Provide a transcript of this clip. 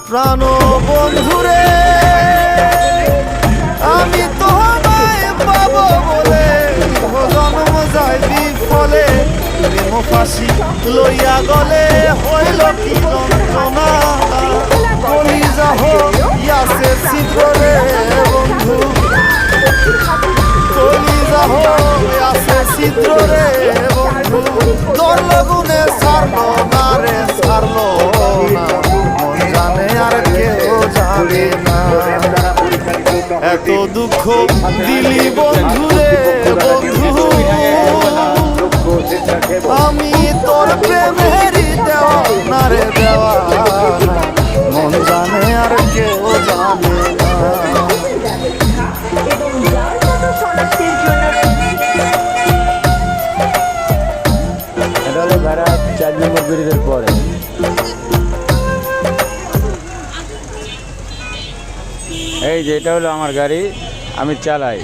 প্রাণ বন্ধুরে আমি তোমায় পাবো বলে জন্ম যায় বিফলে প্রেম ফাঁসি লইয়া গলে হইল কি যন্ত্রণা কলিজা হইয়াছে ছিদ্র রে বন্ধু কলিজা হইয়াছে ছিদ্র রে বন্ধু তোর লগুনে ছাড়লো না রে ছাড়লো না মন জানে আর কেউ জানে না এত দুঃখ দিলি বন্ধু রে বন্ধু আমি তোর প্রেমেরই দেওয়া না রে দেওয়া মন জানে আর কেউ জানে না এটা হলো ভাড়া 4 নম্বর ব্রিজের পরে। এই যে এটা হলো আমার গাড়ি, আমি চালাই।